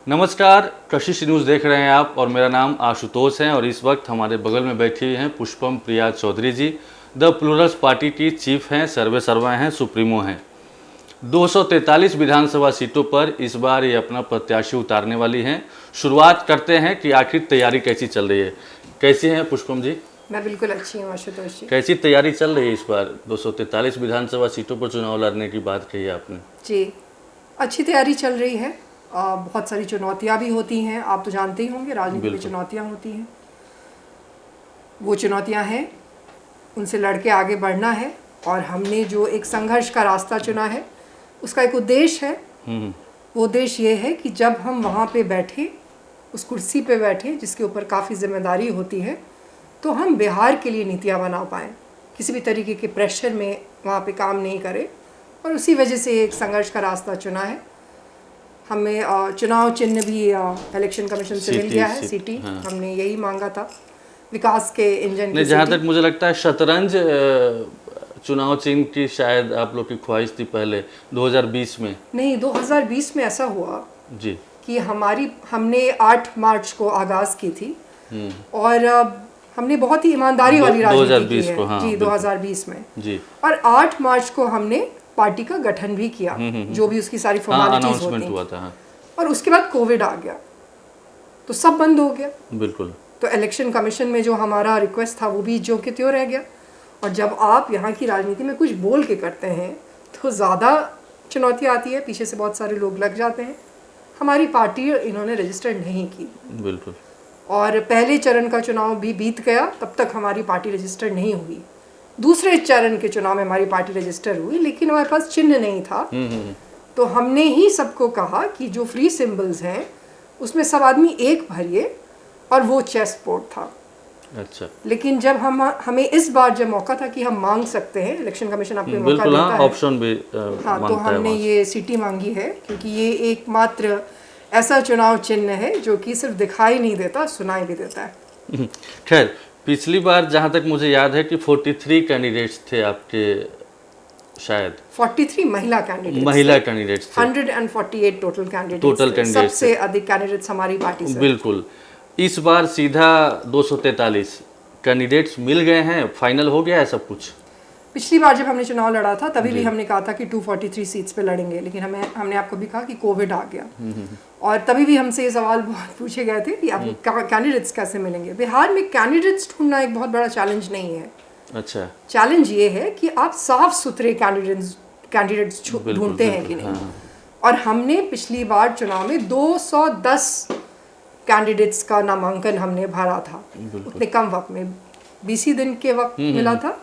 नमस्कार, कशिश न्यूज़ देख रहे हैं आप और मेरा नाम आशुतोष है और इस वक्त हमारे बगल में बैठी हुई हैं पुष्पम प्रिया चौधरी जी। द प्लूरल्स पार्टी की चीफ हैं, सर्वे सर्वा हैं, सुप्रीमो हैं। 243 विधानसभा सीटों पर इस बार ये अपना प्रत्याशी उतारने वाली हैं। शुरुआत करते हैं कि आखिर तैयारी कैसी चल रही है। कैसी हैं पुष्पम जी? मैं बिल्कुल अच्छी हूँ आशुतोष जी। कैसी तैयारी चल रही है इस बार? 243 विधानसभा सीटों पर चुनाव लड़ने की बात कही आपने। जी, अच्छी तैयारी चल रही है। बहुत सारी चुनौतियाँ भी होती हैं, आप तो जानते ही होंगे राजनीति में चुनौतियाँ होती हैं। वो चुनौतियाँ हैं, उनसे लड़के आगे बढ़ना है और हमने जो एक संघर्ष का रास्ता चुना है उसका एक उद्देश्य है। वो उद्देश्य ये है कि जब हम वहाँ पे बैठे, उस कुर्सी पे बैठे जिसके ऊपर काफ़ी जिम्मेदारी होती है, तो हम बिहार के लिए नीतियाँ बना पाएँ, किसी भी तरीके के प्रेशर में वहाँ पे काम नहीं करें। और उसी वजह से एक संघर्ष का रास्ता चुना है। हमें चुनाव चिन्ह भी इलेक्शन कमीशन से मिल गया है, सिटी। हाँ। हमने यही मांगा था, विकास के इंजन की। जहाँ तक मुझे लगता है शतरंज चुनाव चिन्ह की शायद आप लोग की ख्वाहिश थी पहले 2020 में। नहीं, 2020 में ऐसा हुआ जी कि हमने 8 मार्च को आगाज की थी और हमने बहुत ही ईमानदारी वाली राजनीति की है। हाँ, जी 2020 में जी। और 8 मार्च को हमने पार्टी का गठन भी किया, जो भी उसकी सारी फॉर्मेलिटीज होती हुआ था। और उसके बाद कोविड आ गया तो सब बंद हो गया। बिल्कुल। तो इलेक्शन कमीशन में जो हमारा रिक्वेस्ट था वो भी जो के त्यों रह गया। और जब आप यहाँ की राजनीति में कुछ बोल के करते हैं तो ज़्यादा चुनौती आती है, पीछे से बहुत सारे लोग लग जाते हैं। हमारी पार्टी इन्होंने रजिस्टर नहीं की। बिल्कुल। और पहले चरण का चुनाव भी बीत गया, तब तक हमारी पार्टी रजिस्टर नहीं हुई। दूसरे चरण के चुनाव में हमारी पार्टी रजिस्टर हुई, लेकिन हमारे पास चिन्ह नहीं था। तो हमने ही सबको कहा कि जो फ्री सिंबल्स हैं उसमें सब आदमी एक भरिए, और वो चेस बोर्ड था। अच्छा। लेकिन जब हमें इस बार जब मौका था कि हम मांग सकते हैं, इलेक्शन कमीशन आपको मौका देता है, ऑप्शन भी हाँ, तो हमने ये सिटी मांगी है, क्योंकि ये एकमात्र ऐसा चुनाव चिन्ह है जो कि सिर्फ दिखाई नहीं देता, सुनाई भी देता है। खैर, पिछली बार जहाँ तक मुझे याद है कि 43 कैंडिडेट्स थे आपके, शायद 43 महिला कैंडिडेट्स थे। 148 टोटल कैंडिडेट्स, सबसे अधिक कैंडिडेट्स हमारी पार्टी से। बिल्कुल। इस बार सीधा 243 कैंडिडेट्स मिल गए हैं, फाइनल हो गया है सब कुछ। पिछली बार जब हमने चुनाव लड़ा था तभी भी हमने कहा था कि 243 सीट्स पे लड़ेंगे, लेकिन हमने आपको भी कहा कि कोविड आ गया। और तभी भी हमसे ये सवाल बहुत पूछे गए थे कि आप कैंडिडेट्स कैसे मिलेंगे। बिहार में कैंडिडेट्स ढूंढना एक बहुत बड़ा चैलेंज नहीं है। अच्छा। चैलेंज ये है कि आप साफ सुथरे कैंडिडेट्स ढूंढते हैं कि नहीं। हाँ। और हमने पिछली बार चुनाव में 210 कैंडिडेट्स का नामांकन हमने भरा था, उतने कम वक्त में, 20 दिन के वक्त मिला था।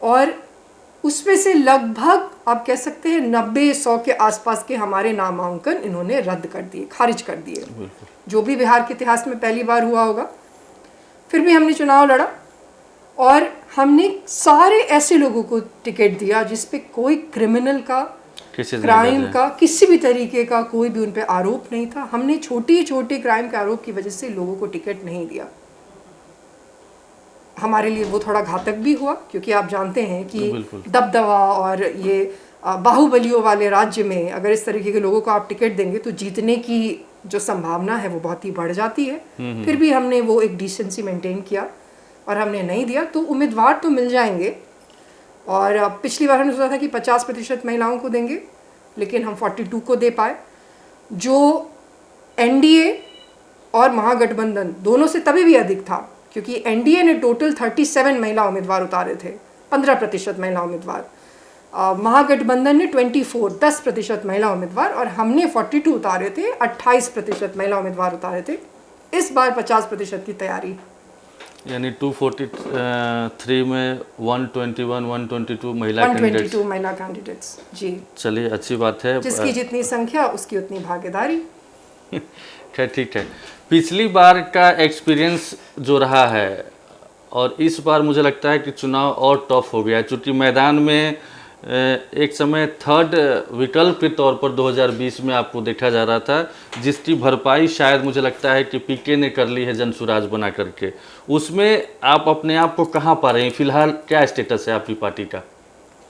और उसमें से लगभग आप कह सकते हैं 90-100 के आसपास के हमारे नामांकन इन्होंने रद्द कर दिए, खारिज कर दिए, जो भी बिहार के इतिहास में पहली बार हुआ होगा। फिर भी हमने चुनाव लड़ा और हमने सारे ऐसे लोगों को टिकट दिया जिस पे कोई क्रिमिनल का, क्राइम का, किसी भी तरीके का कोई भी उन पे आरोप नहीं था। हमने छोटे छोटे क्राइम के आरोप की वजह से लोगों को टिकट नहीं दिया। हमारे लिए वो थोड़ा घातक भी हुआ, क्योंकि आप जानते हैं कि दबदबा और ये बाहुबलियों वाले राज्य में अगर इस तरीके के लोगों को आप टिकट देंगे तो जीतने की जो संभावना है वो बहुत ही बढ़ जाती है। फिर भी हमने वो एक डिसेंसी मेंटेन किया और हमने नहीं दिया। तो उम्मीदवार तो मिल जाएंगे, और पिछली बार हमने सोचा था कि 50% महिलाओं को देंगे, लेकिन हम 42 को दे पाए। जो एनडीए और महागठबंधन दोनों से तभी भी अधिक था, क्योंकि एनडीए ने टोटल 37 महिला उम्मीदवार उतारे थे, 15% महिला उम्मीदवार। महागठबंधन ने 10% महिला उम्मीदवार, और हमने 42 उतारे थे, 28% महिला उम्मीदवार उतारे थे। इस बार 50% की तैयारी, यानी 243 में 122 महिला कैंडिडेट्स। जी चलिए, अच्छी बात है। जिसकी जितनी संख्या उसकी उतनी भागीदारी। खैर, ठीक है। पिछली बार का एक्सपीरियंस जो रहा है और इस बार मुझे लगता है कि चुनाव और टफ हो गया, क्योंकि मैदान में एक समय थर्ड विकल्प के तौर पर 2020 में आपको देखा जा रहा था, जिसकी भरपाई शायद मुझे लगता है कि पीके ने कर ली है जनसुराज बना करके। उसमें आप अपने आप को कहाँ पा रहे हैं? फिलहाल क्या स्टेटस है आपकी पार्टी का?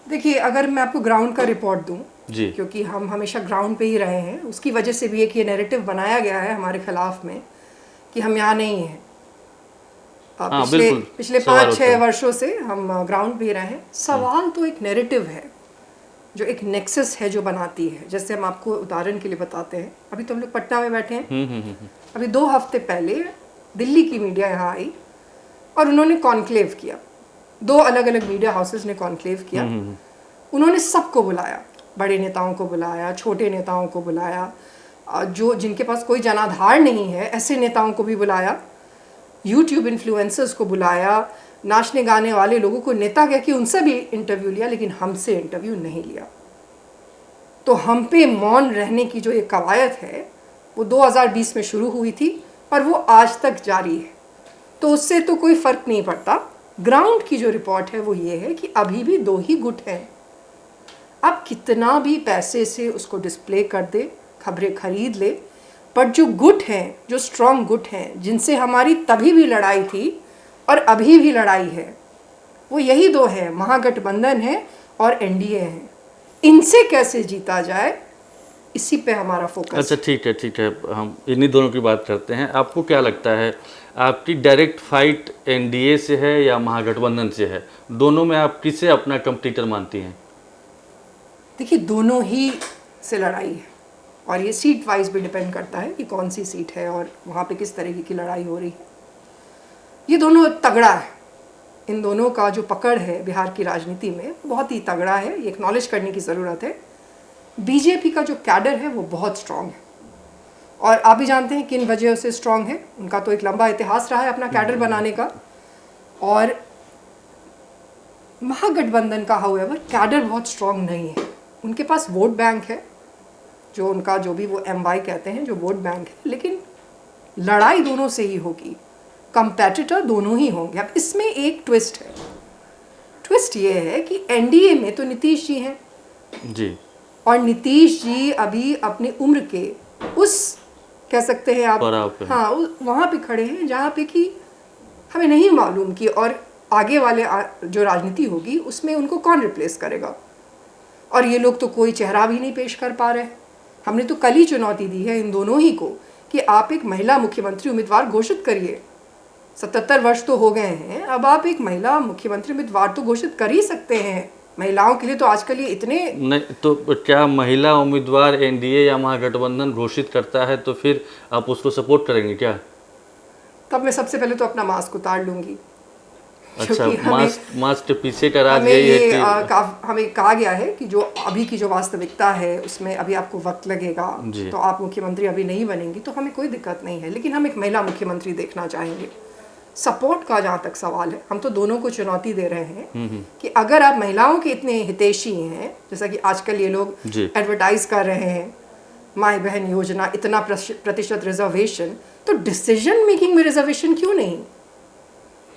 देखिए, अगर मैं आपको ग्राउंड का रिपोर्ट दूं जी। क्योंकि हम हमेशा ग्राउंड पे ही रहे हैं। उसकी वजह से भी एक ये नैरेटिव बनाया गया है हमारे खिलाफ में कि हम यहाँ नहीं हैं। हाँ, पिछले बिल्कुल पिछले सवाल होता 5-6 है। वर्षों से हम ग्राउंड पे ही रहे हैं। सवाल तो एक नैरेटिव है, जो एक नेक्सस है जो बनाती है। जैसे हम आपको उदाहरण के लिए बताते हैं, अभी तो हम लोग पटना में बैठे हैं। अभी 2 हफ्ते पहले दिल्ली की मीडिया यहाँ आई और उन्होंने कॉन्क्लेव किया। 2 अलग अलग मीडिया हाउसेस ने कॉन्क्लेव किया। उन्होंने सबको बुलाया, बड़े नेताओं को बुलाया, छोटे नेताओं को बुलाया, जो जिनके पास कोई जनाधार नहीं है ऐसे नेताओं को भी बुलाया, यूट्यूब इन्फ्लुएंसर्स को बुलाया, नाचने गाने वाले लोगों को नेता कह के उनसे भी इंटरव्यू लिया, लेकिन हमसे इंटरव्यू नहीं लिया। तो हम पे मौन रहने की जो एक कवायद है वो 2020 में शुरू हुई थी और वो आज तक जारी है। तो उससे तो कोई फ़र्क नहीं पड़ता। ग्राउंड की जो रिपोर्ट है वो ये है कि अभी भी 2 ही गुट हैं। अब कितना भी पैसे से उसको डिस्प्ले कर दे, खबरें खरीद ले, पर जो गुट हैं, जो स्ट्रॉन्ग गुट हैं, जिनसे हमारी तभी भी लड़ाई थी और अभी भी लड़ाई है, वो यही 2 हैं, महागठबंधन है और एनडीए है। इनसे कैसे जीता जाए, इसी पे हमारा फोकस। अच्छा, ठीक है, हम इन्हीं दोनों की बात करते हैं। आपको क्या लगता है, आपकी डायरेक्ट फाइट एनडीए से है या महागठबंधन से है? दोनों में आप किसे अपना कंपटीटर मानती हैं? देखिए, दोनों ही से लड़ाई है और ये सीट वाइज भी डिपेंड करता है कि कौन सी सीट है और वहाँ पे किस तरीके की लड़ाई हो रही है। ये दोनों तगड़ा है। इन दोनों का जो पकड़ है बिहार की राजनीति में बहुत ही तगड़ा है, ये एक्नॉलेज करने की ज़रूरत है। बीजेपी का जो कैडर है वो बहुत स्ट्रांग है और आप भी जानते हैं किन वजह से स्ट्रांग है। उनका तो एक लंबा इतिहास रहा है अपना कैडर बनाने का। और महागठबंधन का हाउएवर कैडर बहुत स्ट्रांग नहीं है। उनके पास वोट बैंक है, जो उनका जो भी वो एमवाई कहते हैं, जो वोट बैंक है, लेकिन लड़ाई दोनों से ही होगी, कंपेटिटर दोनों ही होंगे। अब इसमें एक ट्विस्ट है। ट्विस्ट ये है कि एनडीए में तो नीतीश जी हैं जी, और नीतीश जी अभी अपनी उम्र के उस कह सकते हैं आप, हाँ, वहाँ पे खड़े हैं जहाँ पे कि हमें नहीं मालूम कि और आगे वाले जो राजनीति होगी उसमें उनको कौन रिप्लेस करेगा। और ये लोग तो कोई चेहरा भी नहीं पेश कर पा रहे। हमने तो कल ही चुनौती दी है इन दोनों ही को कि आप एक महिला मुख्यमंत्री उम्मीदवार घोषित करिए। 77 वर्ष तो हो गए हैं, अब आप एक महिला मुख्यमंत्री उम्मीदवार तो घोषित कर ही सकते हैं। महिलाओं के लिए तो आजकल ये इतने नहीं, तो क्या महिला उम्मीदवार एनडीए या महागठबंधन घोषित करता है तो फिर आप उसको सपोर्ट करेंगे क्या? तब मैं सबसे पहले तो अपना मास्क उतार लूंगी। अच्छा, मास्क के पीछे का राज यही है कि हमें कहा गया है कि जो अभी की जो वास्तविकता है उसमें अभी आपको वक्त लगेगा, तो आप मुख्यमंत्री अभी नहीं बनेंगी तो हमें कोई दिक्कत नहीं है, लेकिन हम एक महिला मुख्यमंत्री देखना चाहेंगे। सपोर्ट का जहाँ तक सवाल है, हम तो दोनों को चुनौती दे रहे हैं कि अगर आप महिलाओं के इतने हितैषी हैं, जैसा कि आजकल ये लोग एडवर्टाइज कर रहे हैं, माई बहन योजना, इतना प्रतिशत रिजर्वेशन, तो डिसीजन मेकिंग में रिजर्वेशन क्यों नहीं?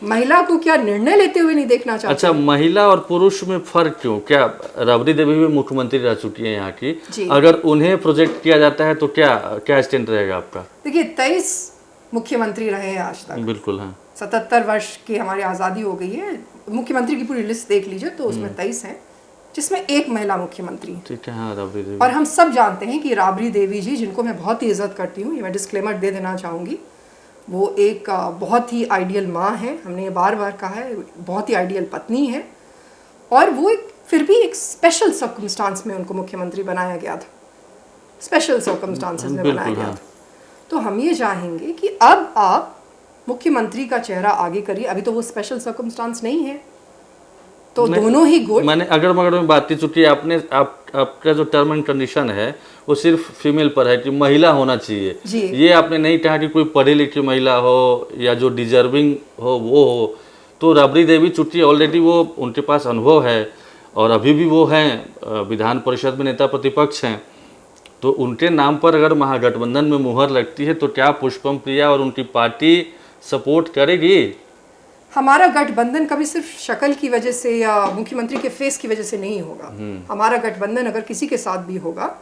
महिला को क्या निर्णय लेते हुए नहीं देखना चाहते? अच्छा, महिला और पुरुष में फर्क क्यों? क्या राबड़ी देवी भी मुख्यमंत्री रह चुकी है यहाँ की, अगर उन्हें प्रोजेक्ट किया जाता है तो क्या स्टैंड रहेगा आपका? देखिए, 23 मुख्यमंत्री रहे हैं आज तक। बिल्कुल, हाँ। 77 वर्ष की हमारी आज़ादी हो गई है। मुख्यमंत्री की पूरी लिस्ट देख लीजिए तो उसमें 23 हैं, जिसमें एक महिला मुख्यमंत्री। ठीक है, हाँ, राबड़ी देवी। और हम सब जानते हैं कि राबड़ी देवी जी, जिनको मैं बहुत ही इज्जत करती हूँ, ये मैं डिस्क्लेमर दे देना चाहूँगी, वो एक बहुत ही आइडियल माँ है। हमने ये बार बार कहा है, बहुत ही आइडियल पत्नी है। और वो फिर भी एक स्पेशल सर्कमस्टांस में उनको मुख्यमंत्री बनाया गया था, स्पेशल सर्कमस्टांसेस में बनाया गया था। तो हम ये चाहेंगे कि अब आप मुख्यमंत्री का चेहरा आगे करिए। अभी तो वो स्पेशल सर्कमस्टांस नहीं है, तो दोनों ही गुड। मैंने अगर मगर में बात की, चूंकि आपका जो टर्म एंड कंडीशन है वो सिर्फ फीमेल पर है कि महिला होना चाहिए जी। ये आपने नहीं कहा कि कोई पढ़ी लिखी महिला हो या जो डिजर्विंग हो वो हो। तो राबड़ी देवी चूंकि ऑलरेडी वो उनके पास अनुभव है और अभी भी वो हैं विधान परिषद में नेता प्रतिपक्ष हैं, तो उनके नाम पर अगर महागठबंधन में मुहर लगती है तो क्या पुष्पम प्रिया और उनकी पार्टी सपोर्ट करेगी? हमारा गठबंधन कभी सिर्फ शक्ल की वजह से या मुख्यमंत्री के फेस की वजह से नहीं होगा। हमारा गठबंधन अगर किसी के साथ भी होगा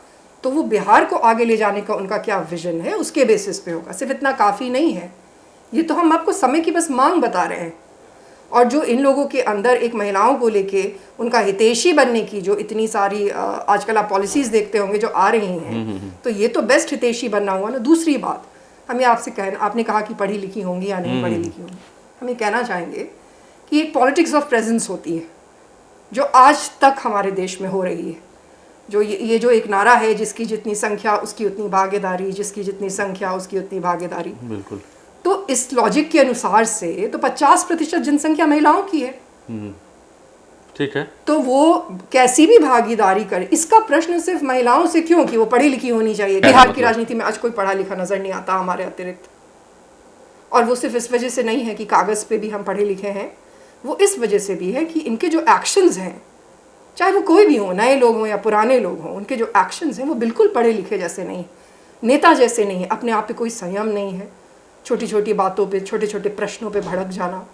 तो वो बिहार को आगे ले जाने का उनका क्या विजन है उसके बेसिस पे होगा। सिर्फ इतना काफ़ी नहीं है, ये तो हम आपको समय की बस मांग बता रहे हैं। और जो इन लोगों के अंदर एक महिलाओं को लेके उनका हितैषी बनने की जो इतनी सारी आजकल आप पॉलिसीज़ देखते होंगे जो आ रही हैं, तो ये तो बेस्ट हितैषी बनना हुआ ना। दूसरी बात, हमें आपसे कहना, आपने कहा कि पढ़ी लिखी होंगी या नहीं पढ़ी लिखी होंगी, हम ये कहना चाहेंगे कि एक पॉलिटिक्स ऑफ प्रेजेंस होती है जो आज तक हमारे देश में हो रही है। जो ये जो एक नारा है, जिसकी जितनी संख्या उसकी उतनी भागीदारी, जिसकी जितनी संख्या उसकी उतनी भागीदारी, बिल्कुल। तो इस लॉजिक के अनुसार से तो 50% जनसंख्या महिलाओं की है, ठीक है। तो वो कैसी भी भागीदारी करे, इसका प्रश्न सिर्फ महिलाओं से क्यों कि वो पढ़ी लिखी होनी चाहिए। बिहार की राजनीति में आज कोई पढ़ा लिखा नजर नहीं आता हमारे अतिरिक्त, और वो सिर्फ इस वजह से नहीं है कि कागज़ पे भी हम पढ़े लिखे हैं, वो इस वजह से भी है कि इनके जो एक्शंस हैं, चाहे वो कोई भी हो, नए लोग हों या पुराने लोग हों, उनके जो एक्शंस हैं वो बिल्कुल पढ़े लिखे जैसे नहीं, नेता जैसे नहीं है। अपने आप पे कोई संयम नहीं है, छोटी छोटी बातों पे, छोटे छोटे प्रश्नों पे भड़क जाना।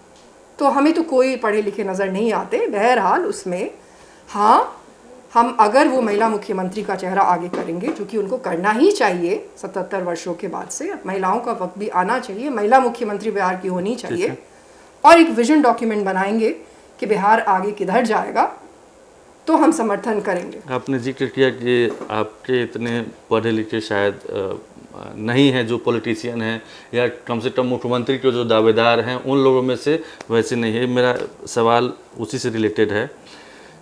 तो हमें तो कोई पढ़े लिखे नज़र नहीं आते। बहरहाल उसमें हाँ, हम अगर वो महिला मुख्यमंत्री का चेहरा आगे करेंगे, जो कि उनको करना ही चाहिए 77 वर्षों के बाद से, महिलाओं का वक्त भी आना चाहिए, महिला मुख्यमंत्री बिहार की होनी चाहिए, और एक विजन डॉक्यूमेंट बनाएंगे कि बिहार आगे किधर जाएगा, तो हम समर्थन करेंगे। आपने जिक्र किया कि आपके इतने पढ़े लिखे शायद नहीं हैं जो पॉलिटिशियन हैं, या कम से कम मुख्यमंत्री के जो दावेदार हैं उन लोगों में से वैसे नहीं है। मेरा सवाल उसी से रिलेटेड है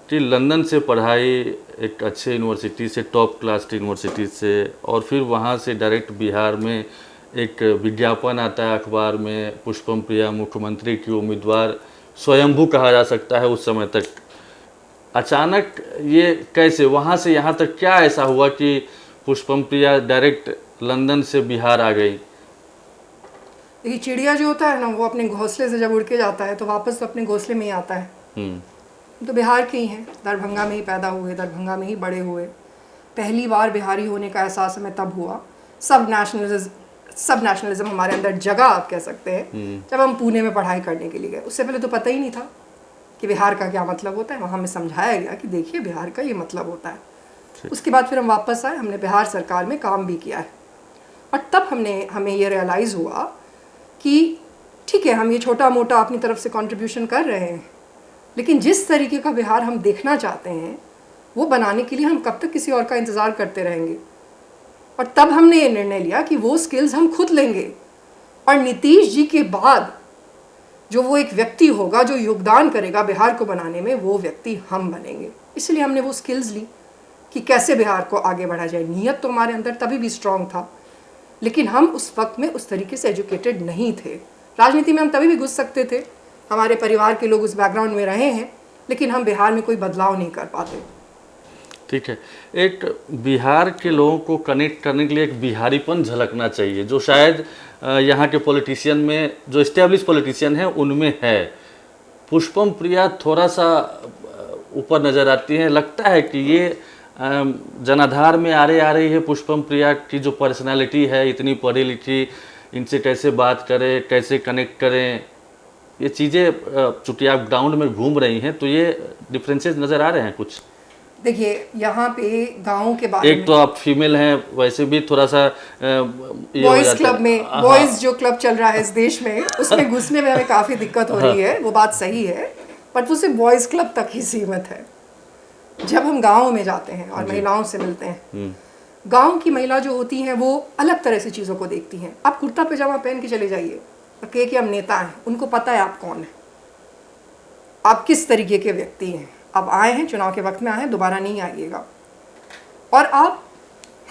कि लंदन से पढ़ाई एक अच्छे यूनिवर्सिटी से, टॉप क्लास की यूनिवर्सिटी से, और फिर वहाँ से डायरेक्ट बिहार में एक विज्ञापन आता है अखबार में, पुष्पम प्रिया मुख्यमंत्री की उम्मीदवार, स्वयंभू कहा जा सकता है उस समय तक। अचानक ये कैसे, वहाँ से यहाँ तक क्या ऐसा हुआ कि पुष्पम प्रिया डायरेक्ट लंदन से बिहार आ गई? देखिए, चिड़िया जो होता है ना, वो अपने घोंसले से जब उड़ के जाता है तो वापस तो अपने घोंसले में ही आता है। तो बिहार के ही हैं, दरभंगा में ही पैदा हुए, दरभंगा में ही बड़े हुए। पहली बार बिहारी होने का एहसास हमें तब हुआ, सब नेशनलिज्म हमारे अंदर जगह, आप कह सकते हैं, जब हम पुणे में पढ़ाई करने के लिए गए। उससे पहले तो पता ही नहीं था कि बिहार का क्या मतलब होता है। वहाँ हमें समझाया गया कि देखिए बिहार का ये मतलब होता है। उसके बाद फिर हम वापस आए, हमने बिहार सरकार में काम भी किया है, और तब हमें ये रियलाइज़ हुआ कि ठीक है, हम ये छोटा मोटा अपनी तरफ से कंट्रीब्यूशन कर रहे हैं, लेकिन जिस तरीके का बिहार हम देखना चाहते हैं वो बनाने के लिए हम कब तक किसी और का इंतज़ार करते रहेंगे। और तब हमने ये निर्णय लिया कि वो स्किल्स हम खुद लेंगे, और नीतीश जी के बाद जो वो एक व्यक्ति होगा जो योगदान करेगा बिहार को बनाने में, वो व्यक्ति हम बनेंगे। इसलिए हमने वो स्किल्स ली कि कैसे बिहार को आगे बढ़ा जाए। नीयत तो हमारे अंदर तभी भी स्ट्रांग था, लेकिन हम उस वक्त में उस तरीके से एजुकेटेड नहीं थे। राजनीति में हम तभी भी घुस सकते थे, हमारे परिवार के लोग उस बैकग्राउंड में रहे हैं, लेकिन हम बिहार में कोई बदलाव नहीं कर पाते। ठीक है, एक बिहार के लोगों को कनेक्ट करने के लिए एक बिहारीपन झलकना चाहिए, जो शायद यहाँ के पॉलिटिशियन में, जो एस्टेब्लिश पॉलिटिशियन हैं उनमें है। पुष्पम प्रिया थोड़ा सा ऊपर नज़र आती है, लगता है कि ये जनाधार में आ रही है। पुष्पम प्रिया की जो पर्सनालिटी है, इतनी पढ़ी लिखी, इनसे कैसे बात करें, कैसे कनेक्ट करें, ये चीज़ें चूँकि आप ग्राउंड में घूम रही हैं तो ये डिफरेंसेस नज़र आ रहे हैं कुछ? देखिए, यहाँ पे गाँव के बारे में, एक तो आप फीमेल हैं, वैसे भी थोड़ा सा बॉयज़ क्लब में, बॉयज़ जो क्लब चल रहा है इस देश में, उसमें घुसने में हमें काफ़ी दिक्कत हो रही है, वो बात सही है, बट वो सिर्फ बॉयज़ क्लब तक ही सीमित है। जब हम गाँव में जाते हैं और महिलाओं से मिलते हैं, गाँव की महिला जो होती हैं वो अलग तरह से चीज़ों को देखती हैं। आप कुर्ता पैजामा पहन के चले जाइए और कहिए कि हम नेता हैं, उनको पता है आप कौन हैं, आप किस तरीके के व्यक्ति हैं, आप आए हैं, चुनाव के वक्त में आए हैं, दोबारा नहीं आइएगा। और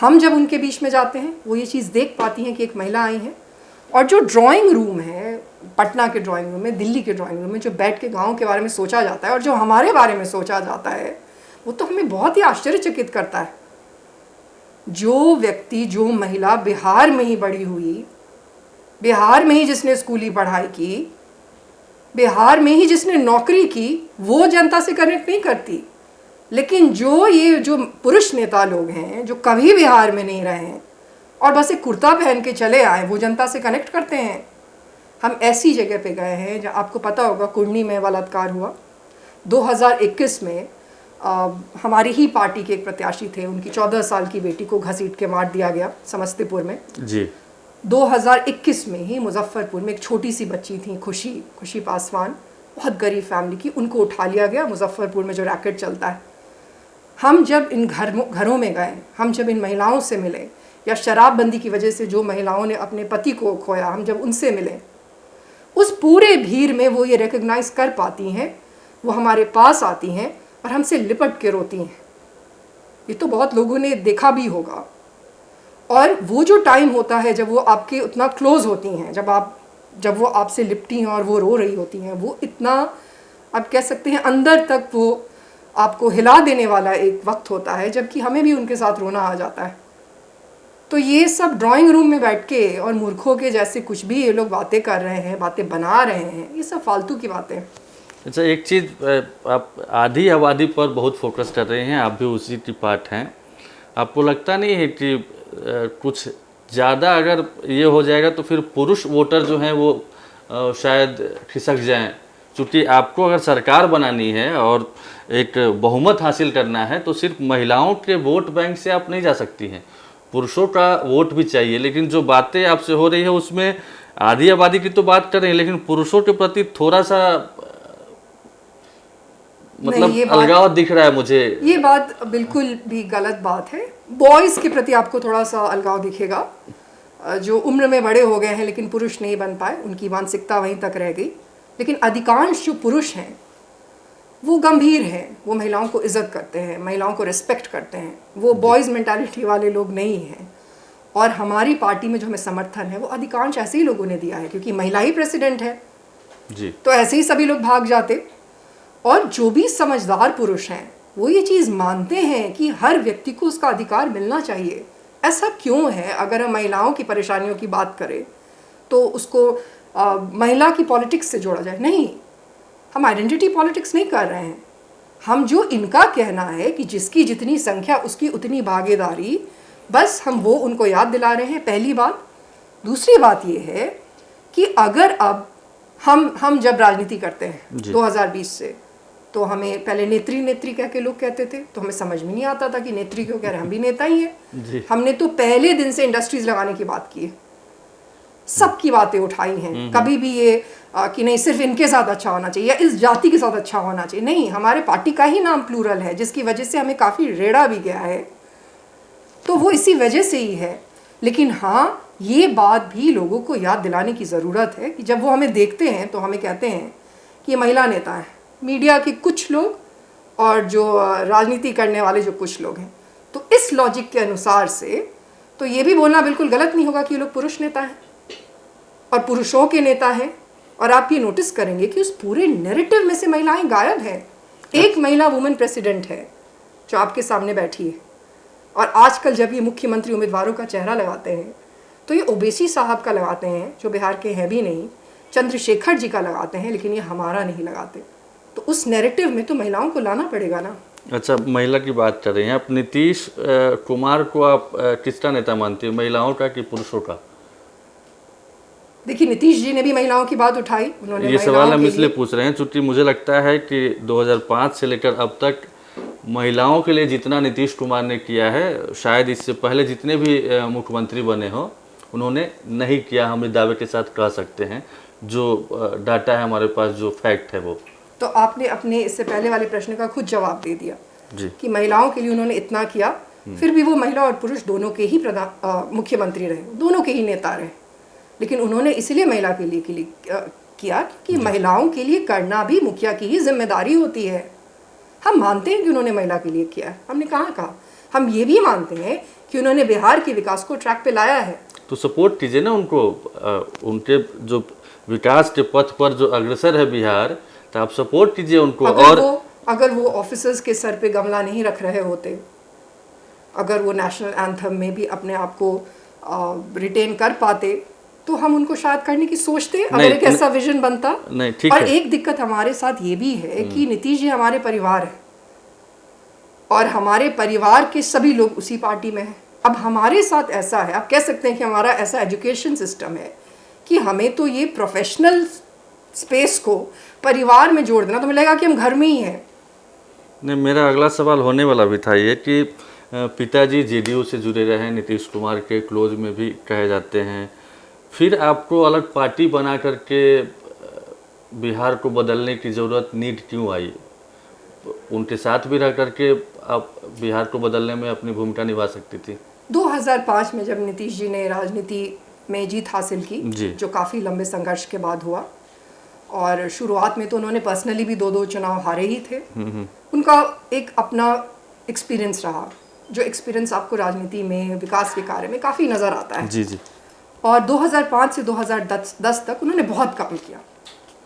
हम जब उनके बीच में जाते हैं, वो ये चीज़ देख पाती हैं कि एक महिला आई है। और जो ड्राइंग रूम है, पटना के ड्राइंग रूम में, दिल्ली के ड्राइंग रूम में जो बैठ के गाँव के बारे में सोचा जाता है और जो हमारे बारे में सोचा जाता है, वो तो हमें बहुत ही आश्चर्यचकित करता है। जो व्यक्ति, जो महिला बिहार में ही बड़ी हुई, बिहार में ही जिसने स्कूली पढ़ाई की, बिहार में ही जिसने नौकरी की, वो जनता से कनेक्ट नहीं करती। लेकिन जो पुरुष नेता लोग हैं जो कभी बिहार में नहीं रहे हैं और बस एक कुर्ता पहन के चले आए, वो जनता से कनेक्ट करते हैं। हम ऐसी जगह पे गए हैं जहाँ आपको पता होगा कुर्नी में बलात्कार हुआ 2021 में। हमारी ही पार्टी के एक प्रत्याशी थे, उनकी 14 साल की बेटी को घसीट के मार दिया गया समस्तीपुर में जी। 2021 में ही मुजफ्फरपुर में एक छोटी सी बच्ची थी, खुशी पासवान, बहुत गरीब फैमिली की, उनको उठा लिया गया मुजफ्फरपुर में जो रैकेट चलता है। हम जब इन घरों में गए, हम जब इन महिलाओं से मिले, या शराबबंदी की वजह से जो महिलाओं ने अपने पति को खोया, हम जब उनसे मिले, उस पूरे भीड़ में वो ये रिकग्नाइज कर पाती हैं, वो हमारे पास आती हैं और हमसे लिपट के रोती हैं। ये तो बहुत लोगों ने देखा भी होगा। और वो जो टाइम होता है जब वो आपके उतना क्लोज होती हैं, जब वो आपसे लिपटी हैं और वो रो रही होती हैं, वो इतना, आप कह सकते हैं अंदर तक वो आपको हिला देने वाला एक वक्त होता है, जबकि हमें भी उनके साथ रोना आ जाता है। तो ये सब ड्राइंग रूम में बैठ के और मूर्खों के जैसे कुछ भी ये लोग बातें कर रहे हैं, बातें बना रहे हैं, ये सब फालतू की बातें। अच्छा, एक चीज़, आप आधी आबादी पर बहुत फोकस कर रहे हैं, आप भी उसी की पार्ट हैं। आपको लगता नहीं है कि कुछ ज़्यादा अगर ये हो जाएगा तो फिर पुरुष वोटर जो हैं वो शायद खिसक जाएं? क्योंकि आपको अगर सरकार बनानी है और एक बहुमत हासिल करना है तो सिर्फ महिलाओं के वोट बैंक से आप नहीं जा सकती हैं, पुरुषों का वोट भी चाहिए। लेकिन जो बातें आपसे हो रही है उसमें आधी आबादी की तो बात कर रहे हैं, लेकिन पुरुषों के प्रति थोड़ा सा मतलब अलगाव दिख रहा है मुझे। ये बात बिल्कुल भी गलत बात है। बॉयज़ के प्रति आपको थोड़ा सा अलगाव दिखेगा, जो उम्र में बड़े हो गए हैं लेकिन पुरुष नहीं बन पाए, उनकी मानसिकता वहीं तक रह गई। लेकिन अधिकांश जो पुरुष हैं वो गंभीर हैं, वो महिलाओं को इज़्ज़त करते हैं, महिलाओं को रिस्पेक्ट करते हैं, वो बॉयज़ मेंटालिटी वाले लोग नहीं हैं। और हमारी पार्टी में जो हमें समर्थन है वो अधिकांश ऐसे ही लोगों ने दिया है, क्योंकि महिला ही प्रेसिडेंट है जी। तो ऐसे ही सभी लोग भाग जाते। और जो भी समझदार पुरुष हैं वो ये चीज़ मानते हैं कि हर व्यक्ति को उसका अधिकार मिलना चाहिए। ऐसा क्यों है अगर हम महिलाओं की परेशानियों की बात करें तो उसको महिला की पॉलिटिक्स से जोड़ा जाए? नहीं, हम आइडेंटिटी पॉलिटिक्स नहीं कर रहे हैं। हम जो इनका कहना है कि जिसकी जितनी संख्या उसकी उतनी भागीदारी, बस हम वो उनको याद दिला रहे हैं, पहली बात। दूसरी बात ये है कि अगर अब हम जब राजनीति करते हैं 2020 से, तो हमें पहले नेत्री कह के लोग कहते थे, तो हमें समझ में नहीं आता था कि नेत्री क्यों कह रहे हैं, हम भी नेता ही हैं। हमने तो पहले दिन से इंडस्ट्रीज लगाने की बात की है, सबकी बातें उठाई हैं। कभी भी ये कि नहीं सिर्फ इनके साथ अच्छा होना चाहिए या इस जाति के साथ अच्छा होना चाहिए, नहीं, हमारे पार्टी का ही नाम प्लूरल है, जिसकी वजह से हमें काफ़ी रेड़ा भी गया है, तो वो इसी वजह से ही है। लेकिन हाँ, ये बात भी लोगों को याद दिलाने की ज़रूरत है कि जब वो हमें देखते हैं तो हमें कहते हैं कि ये महिला नेता है, मीडिया के कुछ लोग और जो राजनीति करने वाले जो कुछ लोग हैं, तो इस लॉजिक के अनुसार से तो ये भी बोलना बिल्कुल गलत नहीं होगा कि ये लोग पुरुष नेता हैं और पुरुषों के नेता हैं। और आप ये नोटिस करेंगे कि उस पूरे नैरेटिव में से महिलाएं गायब हैं। एक महिला वुमेन प्रेसिडेंट है जो आपके सामने बैठी है, और आजकल जब ये मुख्यमंत्री उम्मीदवारों का चेहरा लगाते हैं तो ये ओवैसी साहब का लगाते हैं, जो बिहार के हैं भी नहीं, चंद्रशेखर जी का लगाते हैं, लेकिन ये हमारा नहीं लगाते। तो उस नैरेटिव में तो महिलाओं को लाना पड़ेगा ना। अच्छा, महिला की बात कर रहे हैं आप, नीतीश कुमार को आप किसका नेता मानते हो, महिलाओं का कि पुरुषों का? देखिए, नीतीश जी ने भी महिलाओं की बात उठाई, उन्होंने ये सवाल हम इसलिए पूछ रहे हैं क्योंकि मुझे लगता है कि 2005 से लेकर अब तक महिलाओं के लिए जितना नीतीश कुमार ने किया है, शायद इससे पहले जितने भी मुख्यमंत्री बने हो उन्होंने नहीं किया, हम इस दावे के साथ कह सकते हैं। जो डाटा है हमारे पास, जो फैक्ट है वो। तो आपने अपने इससे पहले वाले प्रश्न का खुद जवाब दे दिया जी, कि महिलाओं के लिए उन्होंने इतना किया, फिर भी वो महिला और पुरुष दोनों के ही मुख्यमंत्री रहे, दोनों के ही नेता रहे। लेकिन उन्होंने इसलिए महिला के लिए किया कि महिलाओं के लिए करना भी मुखिया की ही जिम्मेदारी होती है। हम मानते हैं कि उन्होंने महिला के लिए किया है, हमने कहा हम ये भी मानते हैं कि उन्होंने बिहार के विकास को ट्रैक पे लाया है। तो सपोर्ट कीजिए ना उनको, उनके जो विकास के पथ पर जो अग्रसर है बिहार, तो आप सपोर्ट कीजिए उनको। अगर वो ऑफिसर्स के सर पे गमला नहीं रख रहे होते, अगर वो नेशनल एंथम में भी अपने आप को रिटेन कर पाते, तो हम उनको शायद करने की सोचते, अगर एक ऐसा विजन बनता। नहीं, ठीक और है। एक दिक्कत हमारे साथ ये भी है कि नीतीश जी हमारे परिवार है और हमारे परिवार के सभी लोग उसी पार्टी में हैं। अब हमारे साथ ऐसा है, आप कह सकते हैं कि हमारा ऐसा एजुकेशन सिस्टम है कि हमें तो ये प्रोफेशनल स्पेस को परिवार में जोड़ देना तो मिलेगा कि हम घर में ही हैं। नहीं, मेरा अगला सवाल होने वाला भी था ये कि पिताजी जेडीयू से जुड़े रहे, नीतीश कुमार के क्लोज में भी कहे जाते हैं, फिर आपको अलग पार्टी बना करके बिहार को बदलने की ज़रूरत नीड क्यों आई? उनके साथ भी रह करके आप बिहार को बदलने में अपनी भूमिका निभा सकती थी। 2005 में जब नीतीश जी ने राजनीति में जीत हासिल की, जी। जो काफ़ी लंबे संघर्ष के बाद हुआ, और शुरुआत में तो उन्होंने पर्सनली भी 2-2 चुनाव हारे ही थे। उनका एक अपना एक्सपीरियंस रहा, जो एक्सपीरियंस आपको राजनीति में विकास के कार्य में काफ़ी नज़र आता है। जी जी। और 2005 से 2010 तक उन्होंने बहुत काम किया,